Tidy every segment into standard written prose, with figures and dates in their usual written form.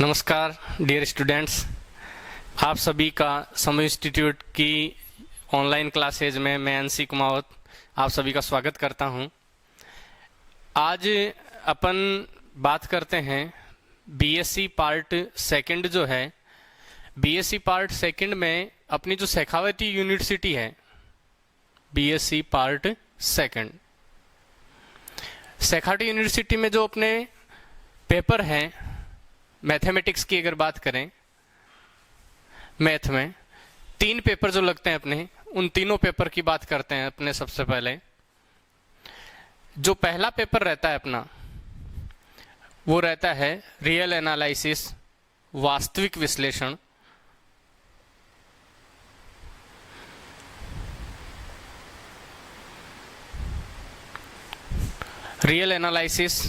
नमस्कार dear students, आप सभी का समूह इंस्टीट्यूट की ऑनलाइन क्लासेज में मैं अंशी कुमावत आप सभी का स्वागत करता हूं। आज अपन बात करते हैं बीएससी पार्ट सेकंड जो है। बीएससी पार्ट सेकंड में अपनी जो शेखावटी यूनिवर्सिटी है, BSc part second, Shekhawati university में जो अपने पेपर हैं मैथमेटिक्स की अगर बात करें, मैथ में 3 पेपर जो लगते हैं अपने, उन तीनों पेपर की बात करते हैं अपने। सबसे पहले जो पहला पेपर रहता है अपना, वो रहता है रियल एनालिसिस, वास्तविक विश्लेषण। Real analysis.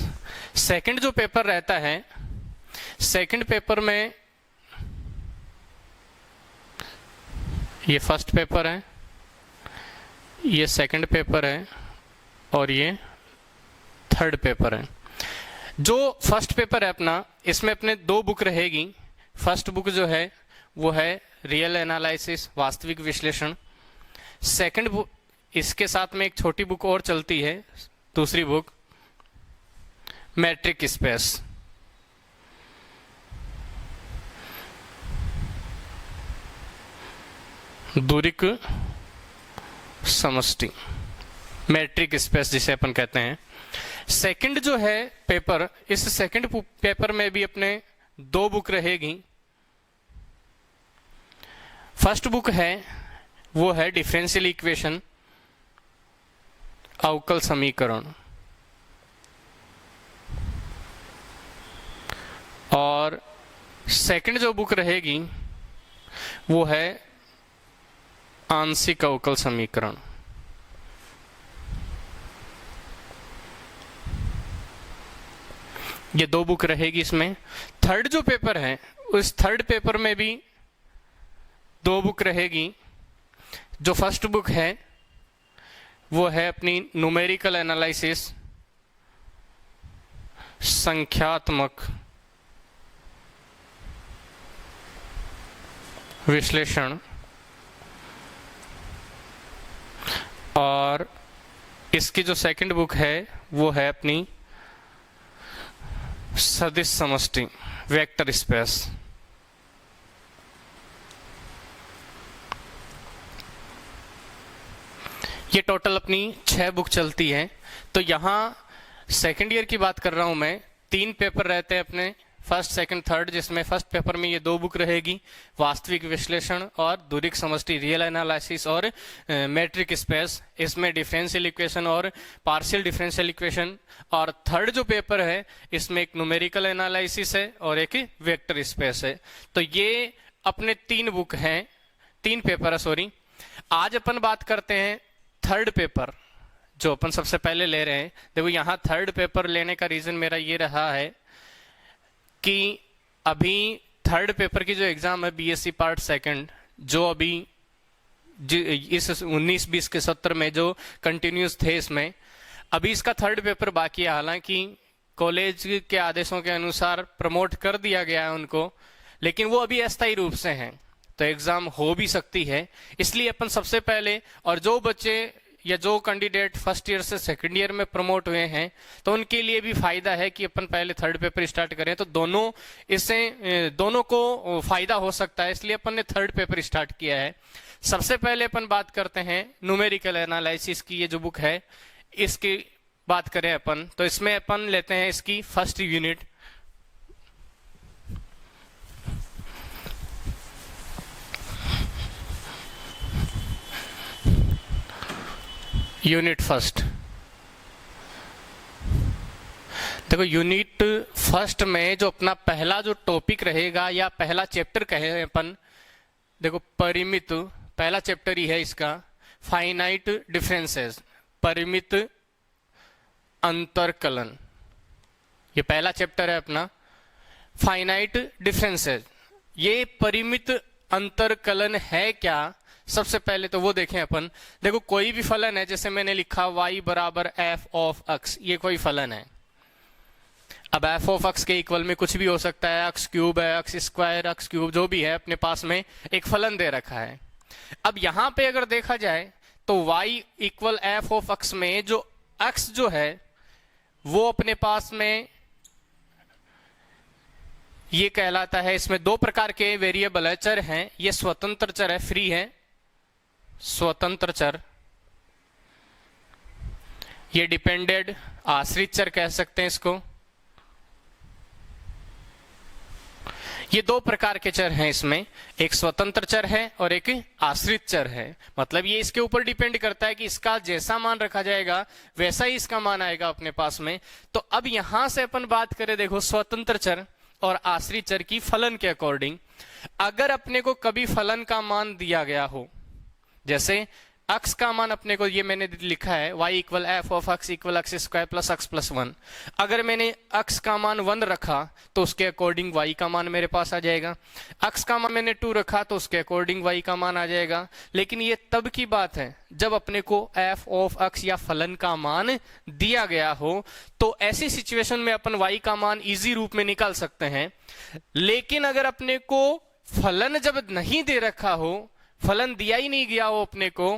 सेकंड जो पेपर रहता है, सेकंड पेपर में ये फर्स्ट पेपर है, ये सेकंड पेपर है और ये थर्ड पेपर है। जो फर्स्ट पेपर है अपना, इसमें अपने 2 बुक रहेगी। फर्स्ट बुक जो है वो है रियल एनालिसिस, वास्तविक विश्लेषण। सेकंड बुक, इसके साथ में एक छोटी बुक और चलती है, दूसरी बुक मैट्रिक स्पेस। दूरिक समष्टि, मैट्रिक स्पेस जिसे अपन कहते हैं। सेकंड जो है पेपर, इस सेकंड पेपर में भी अपने 2 बुक रहेगी। फर्स्ट बुक है वो है डिफरेंशियल इक्वेशन, अवकल समीकरण, और सेकंड जो बुक रहेगी वो है आंशिक अवकल समीकरण। ये 2 बुक रहेगी इसमें। थर्ड जो पेपर है, उस थर्ड पेपर में भी 2 बुक रहेगी। जो फर्स्ट बुक है वो है अपनी न्यूमेरिकल एनालिसिस, संख्यात्मक विश्लेषण, और इसकी जो सेकंड बुक है वो है अपनी सदिश समष्टि, वेक्टर स्पेस। ये टोटल अपनी 6 बुक चलती है। तो यहाँ सेकंड ईयर की बात कर रहा हूं मैं। 3 पेपर रहते हैं अपने, फर्स्ट सेकंड थर्ड, जिसमें फर्स्ट पेपर में ये 2 बुक रहेगी, वास्तविक विश्लेषण और दूरिक समष्टि, रियल एनालिसिस और मैट्रिक स्पेस। इसमें डिफरेंशियल इक्वेशन और पार्शियल डिफरेंशियल इक्वेशन। और थर्ड जो पेपर है, इसमें एक न्यूमेरिकल एनालिसिस है और एक वेक्टर स्पेस है। तो ये अपने 3 बुक हैं, 3 पेपर है, सॉरी। आज अपन बात करते हैं थर्ड पेपर, जो अपन सबसे पहले ले रहे हैं। देखो, यहाँ थर्ड पेपर लेने का रीजन मेरा ये रहा है कि अभी थर्ड पेपर की जो एग्जाम है बीएससी पार्ट सेकंड, जो अभी इस 19-20 के सत्र में जो कंटिन्यूस थे, इसमें अभी इसका थर्ड पेपर बाकी है। हालांकि कॉलेज के आदेशों के अनुसार प्रमोट कर दिया गया है उनको, लेकिन वो अभी अस्थायी रूप से हैं, तो एग्जाम हो भी सकती है। इसलिए अपन सबसे पहले, और जो बच्चे या जो कैंडिडेट फर्स्ट ईयर से सेकंड ईयर में प्रमोट हुए हैं, तो उनके लिए भी फायदा है कि अपन पहले थर्ड पेपर स्टार्ट करें, तो दोनों को फायदा हो सकता है। इसलिए अपन ने थर्ड पेपर स्टार्ट किया है। सबसे पहले अपन बात करते हैं न्यूमेरिकल एनालिसिस की। ये जो बुक है, इसकी बात करें अपन, तो इसमें अपन लेते हैं इसकी फर्स्ट यूनिट। Unit first. देखो, यूनिट फर्स्ट में जो अपना पहला जो टॉपिक रहेगा या पहला चैप्टर कहे अपन, देखो परिमित, पहला चैप्टर ही है इसका, फाइनाइट डिफरेंसेस, परिमित अंतरकलन। ये पहला चैप्टर है अपना, फाइनाइट डिफरेंसेस। ये परिमित अंतरकलन है क्या? सबसे पहले तो वो देखें अपन। देखो, कोई भी फलन है, जैसे मैंने लिखा y बराबर f ऑफ x, ये कोई फलन है। अब एफ ऑफ एक्स के इक्वल में कुछ भी हो सकता है, एक्स क्यूब है, एक्स स्क्वायर, एक्स क्यूब, जो भी है अपने पास में एक फलन दे रखा है। अब यहां पे अगर देखा जाए तो y equal F of x में जो x जो है वो अपने पास में ये कहलाता है, इसमें दो प्रकार के वेरिएबल है, चर हैं, ये स्वतंत्र चर है, फ्री है, स्वतंत्र चर, ये डिपेंडेंट आश्रित चर कह सकते हैं इसको। ये दो प्रकार के चर हैं इसमें, एक स्वतंत्र चर है और एक आश्रित चर है। मतलब ये इसके ऊपर डिपेंड करता है कि इसका जैसा मान रखा जाएगा वैसा ही इसका मान आएगा अपने पास में। तो अब यहां से अपन बात करें, देखो स्वतंत्र चर और आश्रित चर की फलन के अकॉर्डिंग, अगर अपने को कभी फलन का मान दिया गया हो, जैसे x का मान अपने को ये मैंने लिखा है y equal F of x equal x square plus x plus 1, अगर मैंने x का मान 1 रखा तो उसके अकॉर्डिंग y का मान मेरे पास आ जाएगा, x का मान मैंने 2 रखा तो उसके अकॉर्डिंग y का मान आ जाएगा। लेकिन ये तब की बात है जब अपने को f ऑफ x या फलन का मान दिया गया हो, तो ऐसी सिचुएशन में अपन y का मान इजी रूप में निकाल सकते हैं। लेकिन अगर अपने को फलन जब नहीं दे रखा हो, फलन दिया ही नहीं गया हो अपने को,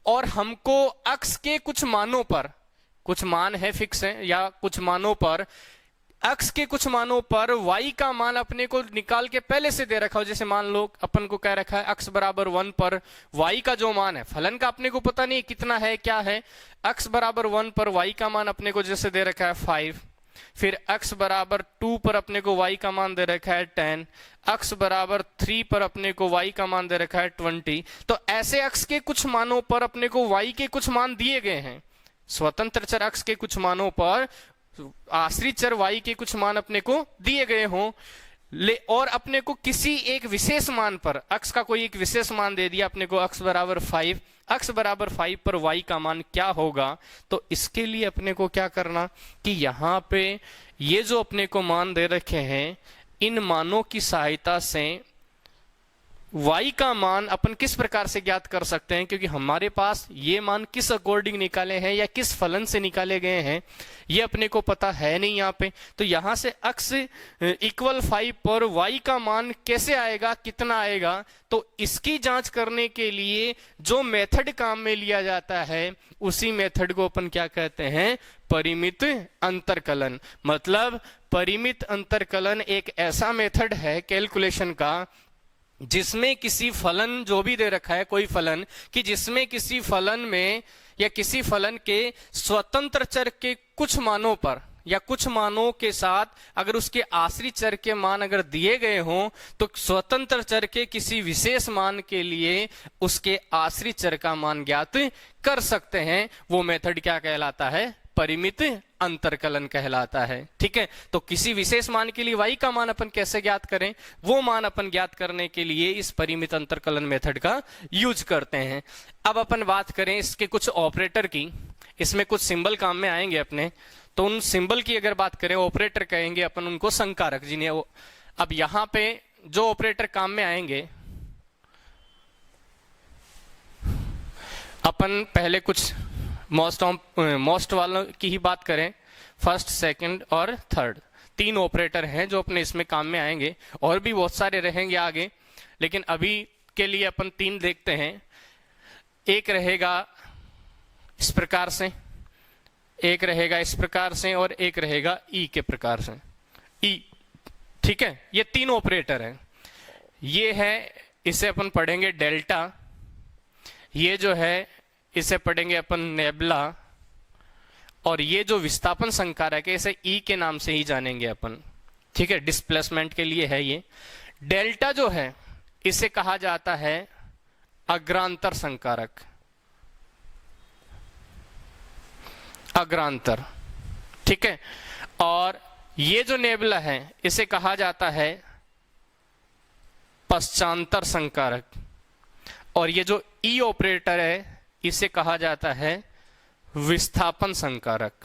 और हमको x के कुछ मानों पर, कुछ मान है फिक्स है, या कुछ मानों पर x के कुछ मानों पर y का मान अपने को निकाल के पहले से दे रखा हो, जैसे मान लो अपन को कह रखा है x बराबर 1 पर y का जो मान है, फलन का अपने को पता नहीं कितना है क्या है, x बराबर 1 पर y का मान अपने को जैसे दे रखा है 5, फिर x बराबर 2 पर अपने को y का मान दे रखा है 10, x बराबर 3 पर अपने को y का मान दे रखा है 20। तो ऐसे x के कुछ मानों पर अपने को y के कुछ मान दिए गए हैं, स्वतंत्र चर x के कुछ मानों पर आश्रित चर y के कुछ मान अपने को दिए गए हों, और अपने को किसी एक विशेष मान पर x का कोई एक विशेष मान दे दिया अपने को, x बराबर 5, x बराबर 5 पर y का मान क्या होगा। तो इसके लिए अपने को क्या करना कि यहाँ पे ये जो अपने को मान दे रखे हैं, इन मानों की सहायता से y का मान अपन किस प्रकार से ज्ञात कर सकते हैं, क्योंकि हमारे पास ये मान किस अकॉर्डिंग निकाले हैं या किस फलन से निकाले गए हैं ये अपने को पता है नहीं यहाँ पे। तो यहाँ से x इक्वल 5 पर y का मान कैसे आएगा, कितना आएगा, तो इसकी जांच करने के लिए जो मेथड काम में लिया जाता है उसी मेथड को अपन क्या कहते हैं, परिमित अंतरकलन। मतलब परिमित अंतरकलन एक ऐसा मेथड है कैलकुलेशन का जिसमें किसी फलन जो भी दे रखा है, कोई फलन, कि जिसमें किसी फलन में या किसी फलन के स्वतंत्र चर के कुछ मानों पर या कुछ मानों के साथ अगर उसके आश्रित चर के मान अगर दिए गए हों, तो स्वतंत्र चर के किसी विशेष मान के लिए उसके आश्रित चर का मान ज्ञात कर सकते हैं। वो मेथड क्या कहलाता है, परिमित अंतरकलन कहलाता है। ठीक है, तो किसी विशेष मान के लिए y का मान अपन कैसे ज्ञात करें, वो मान अपन ज्ञात करने के लिए इस परिमित अंतरकलन मेथड का यूज करते हैं। अब अपन बात करें इसके कुछ ऑपरेटर की, इसमें कुछ सिंबल काम में आएंगे अपने, तो उन सिंबल की अगर बात करें, ऑपरेटर कहेंगे अपन उनको संकारक जिन्हें वो। अब यहां पे जो ऑपरेटर काम में आएंगे, अपन पहले कुछ मोस्ट वालों की ही बात करें, फर्स्ट, सेकंड और थर्ड, 3 ऑपरेटर हैं जो अपने इसमें काम में आएंगे, और भी बहुत सारे रहेंगे आगे, लेकिन अभी के लिए अपन 3 देखते हैं। एक रहेगा इस प्रकार से, एक रहेगा इस प्रकार से, और एक रहेगा ई के प्रकार से, ई। ठीक है, ये 3 ऑपरेटर हैं। ये है, इसे अपन पढ़ेंगे डेल्टा, ये जो है इसे पढ़ेंगे अपन नेबुला, और ये जो विस्थापन संकारक है इसे ई के नाम से ही जानेंगे अपन। ठीक है, डिस्प्लेसमेंट के लिए है ये। डेल्टा जो है इसे कहा जाता है अग्रांतर संकारक, अग्रांतर। ठीक है, और ये जो नेबुला है इसे कहा जाता है पश्चांतर संकारक, और ये जो ई ऑपरेटर है इसे कहा जाता है विस्थापन संकारक।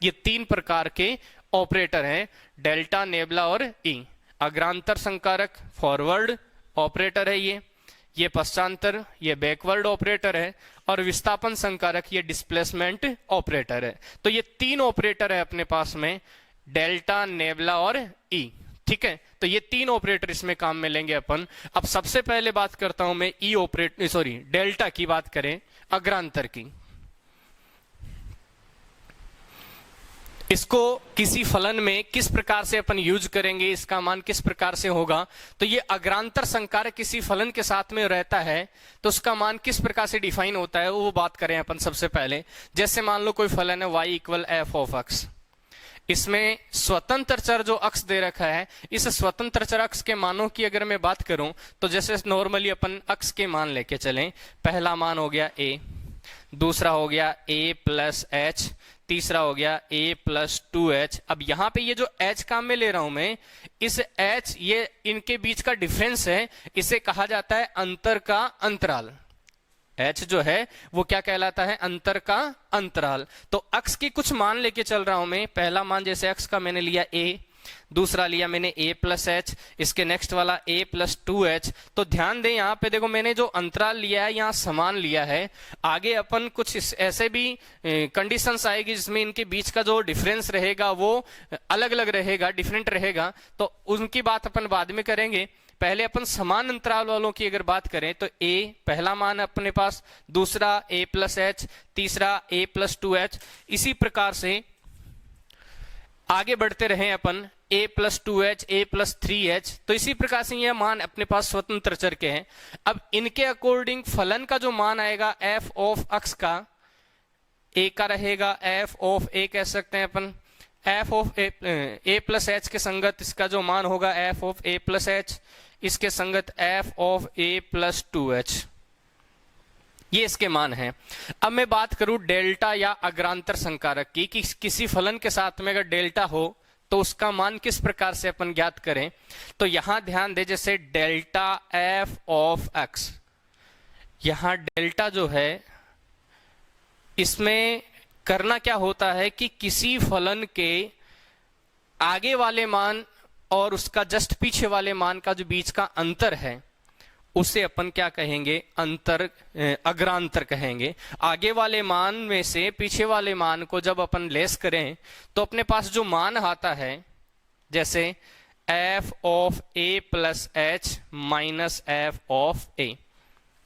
ये 3 प्रकार के ऑपरेटर हैं, डेल्टा, नेबुला और ई। अग्रांतर संकारक फॉरवर्ड ऑपरेटर है ये पश्चांतर, ये बैकवर्ड ऑपरेटर है, और विस्थापन संकारक ये डिस्प्लेसमेंट ऑपरेटर है। तो ये 3 ऑपरेटर है अपने पास में। डेल्टा, नेबला और ई। ठीक है, तो ये तीन ऑपरेटर इसमें काम में लेंगे अपन। अब सबसे पहले बात करता हूं मैं ई ऑपरेटर, सॉरी डेल्टा की बात करें, अग्रांतर की। इसको किसी फलन में किस प्रकार से अपन यूज करेंगे, इसका मान किस प्रकार से होगा, तो ये अग्रांतर संकारक किसी फलन के साथ में रहता है तो उसका मान किस प्रकार से डिफाइन होता है वो बात करें अपन सबसे पहले। जैसे मान लो कोई फलन है y equal F of x, इसमें स्वतंत्र चर जो अक्ष दे रखा है, इस स्वतंत्र चर अक्ष के मानों की अगर मैं बात करूं तो जैसे नॉर्मली अपन अक्ष के मान लेके चलें, पहला मान हो गया a, दूसरा हो गया a प्लस एच, तीसरा हो गया a प्लस 2h। अब यहां पे ये जो h काम में ले रहा हूं मैं, इस h ये इनके बीच का डिफरेंस है, इसे कहा जाता है अंतर का अंतराल। h जो है वो क्या कहलाता है, अंतर का अंतराल। तो अक्ष की कुछ मान लेके चल रहा हूं मैं, पहला मान जैसे अक्ष का मैंने लिया a, दूसरा लिया मैंने a प्लस एच, इसके नेक्स्ट वाला a प्लस 2h। तो ध्यान दें यहाँ पे देखो मैंने जो अंतराल लिया है यहाँ समान लिया है। आगे अपन कुछ ऐसे भी कंडीशंस आएगी जिसमें इनके बीच का जो डिफरेंस रहेगा वो अलग अलग रहेगा, डिफरेंट रहेगा, तो उनकी बात अपन बाद में करेंगे। पहले अपन समान अंतराल वालों की अगर बात करें तो a पहला मान अपने पास, दूसरा a प्लस एच, तीसरा a प्लस 2h। इसी प्रकार से आगे बढ़ते रहे अपन, a plus 2h, a plus 3h। तो इसी प्रकार से ये मान अपने पास स्वतंत्र चर के हैं। अब इनके अकॉर्डिंग फलन का जो मान आएगा f ऑफ x का, a का रहेगा f ऑफ a कह सकते हैं अपन, f of a plus h के संगत इसका जो मान होगा f of a plus h, इसके संगत f of a plus 2h। ये इसके मान है। अब मैं बात करूं डेल्टा या अग्रांतर संकारक की, कि किसी फलन के साथ में अगर डेल्टा हो तो उसका मान किस प्रकार से अपन ज्ञात करें। तो यहां ध्यान दे, जैसे डेल्टा f ऑफ x, यहां डेल्टा जो है इसमें करना क्या होता है कि किसी फलन के आगे वाले मान और उसका जस्ट पीछे वाले मान का जो बीच का अंतर है उसे अपन क्या कहेंगे, अग्रांतर कहेंगे। आगे वाले मान में से पीछे वाले मान को जब अपन लेस करें तो अपने पास जो मान आता है, जैसे f of a plus H minus f of a।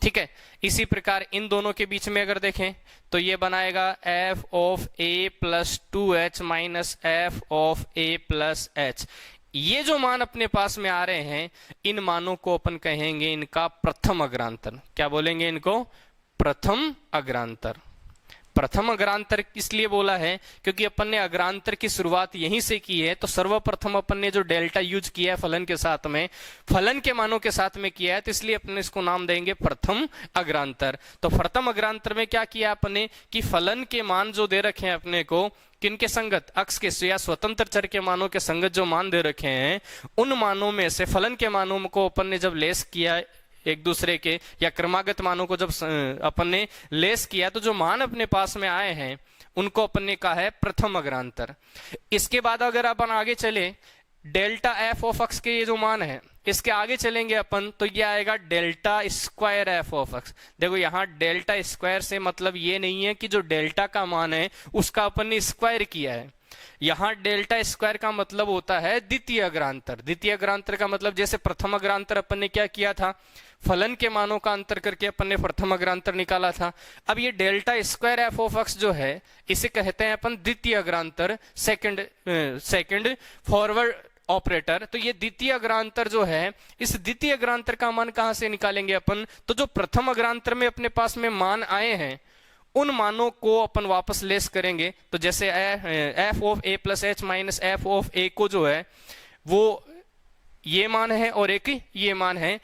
ठीक है, इसी प्रकार इन दोनों के बीच में अगर देखें तो ये बनाएगा f of a plus 2h minus f of a plus h। ये जो मान अपने पास में आ रहे हैं, इन मानों को अपन कहेंगे इनका प्रथम अग्रांतर। क्या बोलेंगे इनको, प्रथम अग्रांतर। प्रथम अग्रांतर इसलिए बोला है क्योंकि अपन ने अग्रांतर की शुरुआत यहीं से की है। तो सर्वप्रथम अपन ने जो डेल्टा यूज किया है फलन के साथ में, फलन के मानों के साथ में किया है, तो इसलिए अपन इसको नाम देंगे प्रथम अग्रांतर। तो प्रथम अग्रांतर में क्या किया अपने कि फलन के मान जो दे रखे हैं अपने को, किनके संगत, अक्ष के या स्वतंत्र चर के मानों के संगत जो मान दे रखे हैं, उन मानों में से फलन के मानों को अपन ने जब लेस किया एक दूसरे के, या क्रमागत मानों को जब अपन ने लेस किया, तो जो मान अपने पास में आए हैं उनको अपन ने कहा है प्रथम अग्रांतर। इसके बाद अगर अपन आगे चले, डेल्टा f ऑफ x के ये जो मान है इसके आगे चलेंगे अपन तो ये आएगा delta square f of x। देखो यहाँ डेल्टा स्क्वायर से मतलब ये नहीं है कि जो डेल्टा का मान है उसका अपन ने स्क्वायर किया है। यहाँ डेल्टा स्क्वायर का मतलब होता है द्वितीय अग्रांतर। द्वितीय अग्रांतर का मतलब जैसे प्रथम अग्रांतर अपन ने क्या किया था, फलन के मानों का अंतर करके अपन ने प्रथम अग्रांतर निकाला था। अब ये delta square F of x जो है इसे कहते हैं अपन द्वितीय अग्रांतर, सेकंड फॉरवर्ड ऑपरेटर। तो ये द्वितीय अग्रांतर जो है, इस द्वितीय अग्रांतर का मान कहां से निकालेंगे अपन, तो जो प्रथम अग्रांतर में अपने पास में मान आए हैं उन मानों को अपन वापस लेस करेंगे। तो जैसे F of A plus H minus F of A को जो है वो ये मान है और एक ये मान है,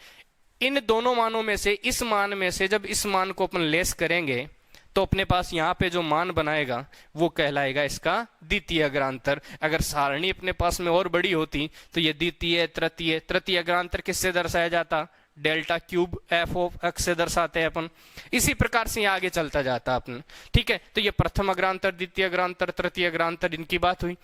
इन दोनों मानों में से इस मान में से जब इस मान को अपन लेस करेंगे तो अपने पास यहाँ पे जो मान बनाएगा वो कहलाएगा इसका द्वितीय अग्रांतर। अगर सारणी अपने पास में और बड़ी होती तो ये द्वितीय, तृतीय अग्रांतर किससे दर्शाया जाता, delta cube F of x से दर्शाते हैं अपन। इसी प्रकार से आगे चलता जाता अपन। ठीक है, तो ये प्रथम अग्रांतर, द्वितीय अग्रांतर, तृतीय अग्रांतर, इनकी बात हुई।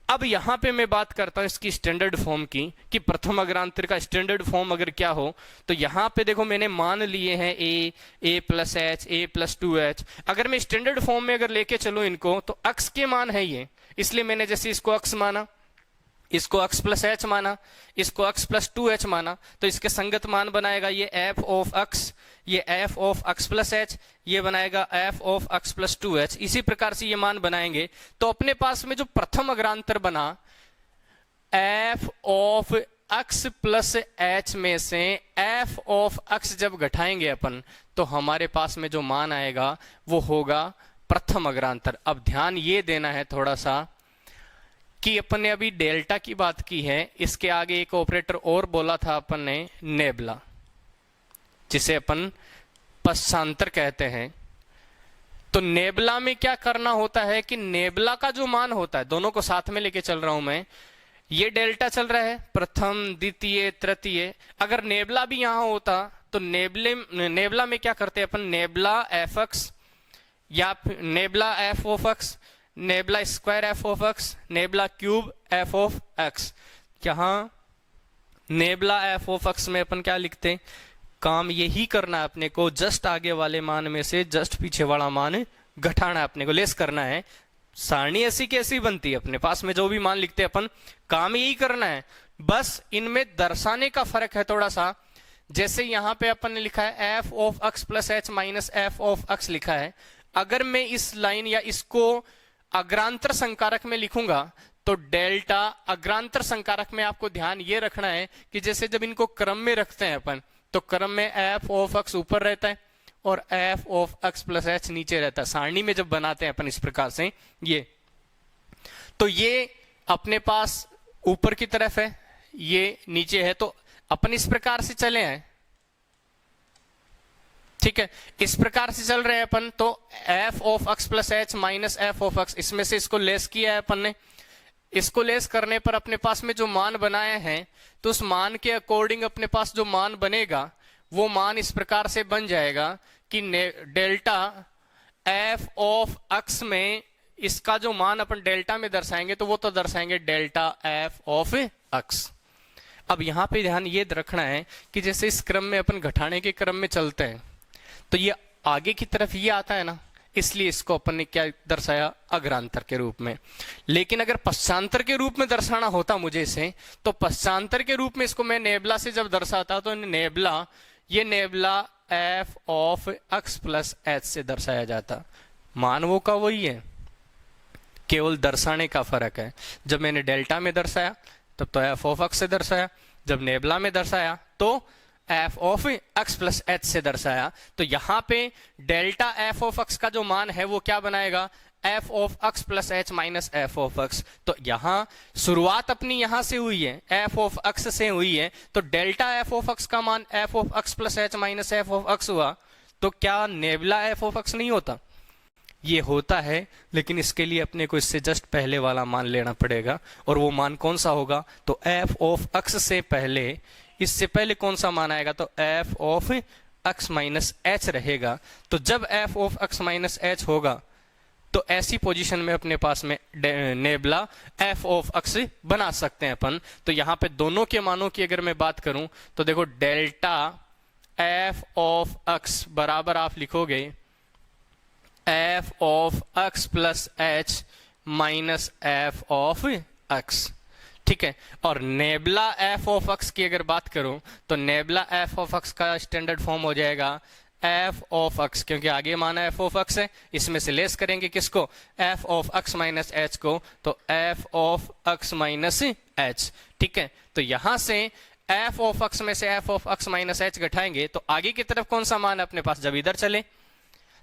अब यहां पे मैं बात करता हूं इसकी स्टैंडर्ड फॉर्म की, कि प्रथम अग्रांतर का स्टैंडर्ड फॉर्म अगर क्या हो, तो यहां पे देखो मैंने मान लिए हैं ए प्लस एच, ए प्लस 2h। अगर मैं स्टैंडर्ड फॉर्म में अगर लेके चलूं इनको तो अक्ष के मान है ये, इसलिए मैंने जैसे इसको अक्स माना, इसको x प्लस एच माना, इसको x प्लस 2h माना, तो इसके संगत मान बनाएगा ये f ऑफ x, ये f of x plus H, ये बनाएगा f of x plus 2h। इसी प्रकार से ये मान बनाएंगे तो अपने पास में जो प्रथम अग्रांतर बना f of x plus h में से f ऑफ x जब घटाएंगे अपन, तो हमारे पास में जो मान आएगा वो होगा प्रथम अग्रांतर। अब ध्यान ये देना है थोड़ा सा कि अपन ने अभी डेल्टा की बात की है, इसके आगे एक ऑपरेटर और बोला था अपन ने, नेबला, जिसे अपन पश्चांतर कहते हैं। तो नेबला में क्या करना होता है कि नेबला का जो मान होता है, दोनों को साथ में लेके चल रहा हूं मैं, ये डेल्टा चल रहा है प्रथम द्वितीय तृतीय, अगर नेबला भी यहां होता तो नेबला में क्या करते हैं अपन, नेबला एफ एक्स या nebula F of x, nebula square F of x, nebula cube F of x. यहां नेबला एफ ऑफ एक्स में अपन क्या लिखते हैं, काम यही करना है अपने को, जस्ट आगे वाले मान में से जस्ट पीछे वाला मान घटाना है, अपने को लेस करना है। सारणी ऐसी कैसी बनती है, अपने पास में जो भी मान लिखते हैं अपन, काम यही करना है, बस इनमें दर्शाने का फर्क है थोड़ा सा। जैसे यहां पे अपन ने लिखा है F of x plus H minus F of x लिखा है, अगर मैं इस लाइन या इसको अग्रांतर संकारक में लिखूंगा तो डेल्टा अग्रांतर संकारक में आपको ध्यान ये रखना है कि जैसे जब इनको क्रम में रखते हैं अपन, तो क्रम में एफ ऑफ एक्स ऊपर रहता है और F of x plus H नीचे रहता है। सारणी में जब बनाते हैं अपन इस प्रकार से, ये तो ये अपने पास ऊपर की तरफ है, ये नीचे है, तो अपन इस प्रकार से चले हैं, ठीक है, इस प्रकार से चल रहे हैं अपन। तो f of x plus H minus F of x, इसमें से इसको लेस किया है अपन ने, इसको लेस करने पर अपने पास में जो मान बनाए हैं, तो उस मान के अकॉर्डिंग अपने पास जो मान बनेगा वो मान इस प्रकार से बन जाएगा कि डेल्टा f ऑफ x में इसका जो मान अपन डेल्टा में दर्शाएंगे तो वो तो दर्शाएंगे डेल्टा f ऑफ x। अब यहां पे ध्यान ये रखना है कि जैसे इस क्रम में अपन घटाने के क्रम में चलते हैं तो ये आगे की तरफ ये आता है ना, इसलिए इसको अपन ने क्या दर्शाया, अग्रांतर के रूप में। लेकिन अगर पश्चांतर के रूप में दर्शाना होता मुझे इसे, तो पश्चांतर के रूप में इसको मैं नेबला से जब दर्शाता तो नेबला, ये nebula F of x plus H से दर्शाया जाता। मान वो का वही है, केवल दर्शाने का फर्क है। जब मैंने डेल्टा में दर्शाया तब तो एफ ऑफ एक्स से दर्शाया, जब नेबला में दर्शाया तो F of x plus H से दर्शाया। तो यहां पे डेल्टा एफ ऑफ एक्स का जो मान है वो क्या बनाएगा, F of x plus H minus F of x. तो यहां शुरुआत अपनी यहां से हुई है, एफ ऑफ एक्स से हुई है, तो डेल्टा एफ ऑफ एक्स का मान F of x plus H minus F of x हुआ, तो क्या नेबला एफ ऑफ एक्स नहीं होता, ये होता है। लेकिन इसके लिए अपने को इससे जस्ट पहले वाला मान लेना पड़ेगा, और वो मान कौन सा होगा, तो एफ ऑफ एक्स से पहले, इससे पहले कौन सा मान आएगा, तो F of x minus H रहेगा। तो जब F of x minus H होगा तो ऐसी पोजीशन में अपने पास में नेबला एफ ऑफ एक्स बना सकते हैं अपन। तो यहां पे दोनों के मानों की अगर मैं बात करूं तो देखो डेल्टा एफ ऑफ एक्स बराबर आप लिखोगे F of x plus H minus F of x, ठीक है। और नेबला एफ ऑफ एक्स की अगर बात करूं तो नेबला एफ ऑफ एक्स का स्टैंडर्ड फॉर्म हो जाएगा एफ ऑफ एक्स, क्योंकि आगे माना एफ ऑफ एक्स है, इसमें से लेस करेंगे किसको, F of x minus H को, तो F of x minus H, ठीक है। तो यहां से एफ ऑफ एक्स में से F of x minus H घटाएंगे तो आगे की तरफ कौन सा मान है अपने पास, जब इधर चले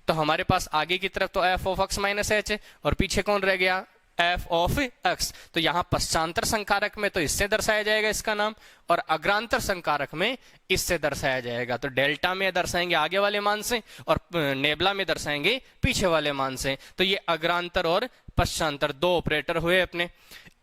तो हमारे पास आगे की तरफ तो F of x minus H है और पीछे कौन रह गया, एफ ऑफ एक्स। तो यहां पश्चांतर संकारक में तो इससे दर्शाया जाएगा इसका नाम, और अग्रांतर संकारक में इससे दर्शाया जाएगा। तो डेल्टा में दर्शाएंगे आगे वाले मान से और नेबला में दर्शाएंगे पीछे वाले मान से। तो ये अग्रांतर और पश्चांतर दो ऑपरेटर हुए अपने।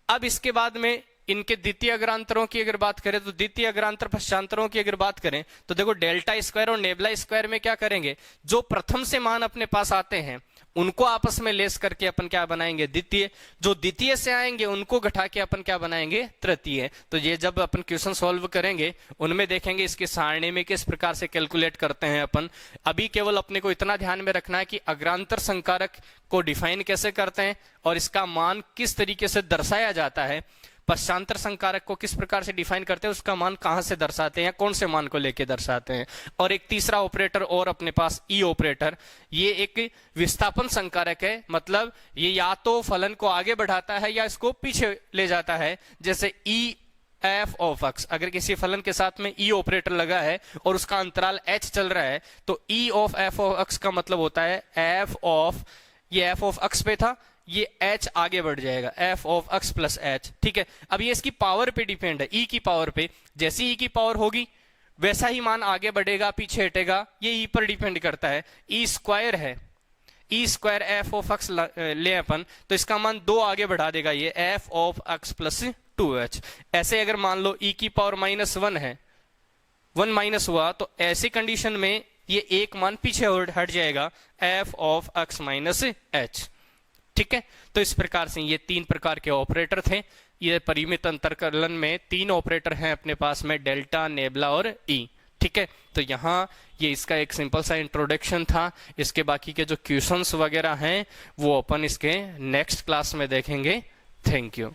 अब इसके बाद में इनके द्वितीय अग्रांतरों की अगर बात करें तो द्वितीय अग्रांतर पश्चांतरों की अगर बात करें तो देखो डेल्टा स्क्वायर और नेबला स्क्वायर में क्या करेंगे, जो प्रथम से मान अपने पास आते हैं उनको आपस में लेस करके अपन क्या बनाएंगे, द्वितीय। जो द्वितीय से आएंगे उनको घटा के अपन क्या बनाएंगे, तृतीय। तो ये जब अपन क्वेश्चन सॉल्व करेंगे उनमें देखेंगे इसके सारणी में किस प्रकार से कैलकुलेट करते हैं अपन। अभी केवल अपने को इतना ध्यान में रखना है कि अग्रांतर संकारक को डिफाइन कैसे करते हैं और इसका मान किस तरीके से दर्शाया जाता है, पश्चांतर संकारक को किस प्रकार से डिफाइन करते हैं, उसका मान कहां से दर्शाते हैं, कौन से मान को लेके दर्शाते हैं। और एक तीसरा ऑपरेटर और अपने पास ई ऑपरेटर, ये एक विस्थापन संकारक है, मतलब ये या तो फलन को आगे बढ़ाता है या इसको पीछे ले जाता है। जैसे ई एफ ऑफ एक्स, अगर किसी फलन के साथ में ई ऑपरेटर लगा है और उसका अंतराल एच चल रहा है तो ई ऑफ एफ ऑफ एक्स का मतलब होता है एफ ऑफ, ये एफ ऑफ एक्स पे था, ये h आगे बढ़ जाएगा, f of x plus H. ठीक है, अब ये इसकी पावर पे डिपेंड है, e की पावर पे। जैसी e की पावर होगी वैसा ही मान आगे बढ़ेगा पीछे हटेगा, ये e पर डिपेंड करता है। e स्क्वायर है, e square f of x ले अपन तो इसका मान 2 आगे बढ़ा देगा, ये f of x plus 2h। ऐसे अगर मान लो e की पावर -1 है, 1 माइनस हुआ तो ऐसी कंडीशन में ये एक मान पीछे हट जाएगा, f of x minus h। ठीक है, तो इस प्रकार से ये 3 प्रकार के ऑपरेटर थे। ये परिमित अंतरकलन में 3 ऑपरेटर हैं अपने पास में, डेल्टा, नेबुला और ई। ठीक है, तो यहाँ ये इसका एक सिंपल सा इंट्रोडक्शन था। इसके बाकी के जो क्वेश्चंस वगैरह हैं वो अपन इसके नेक्स्ट क्लास में देखेंगे। Thank you.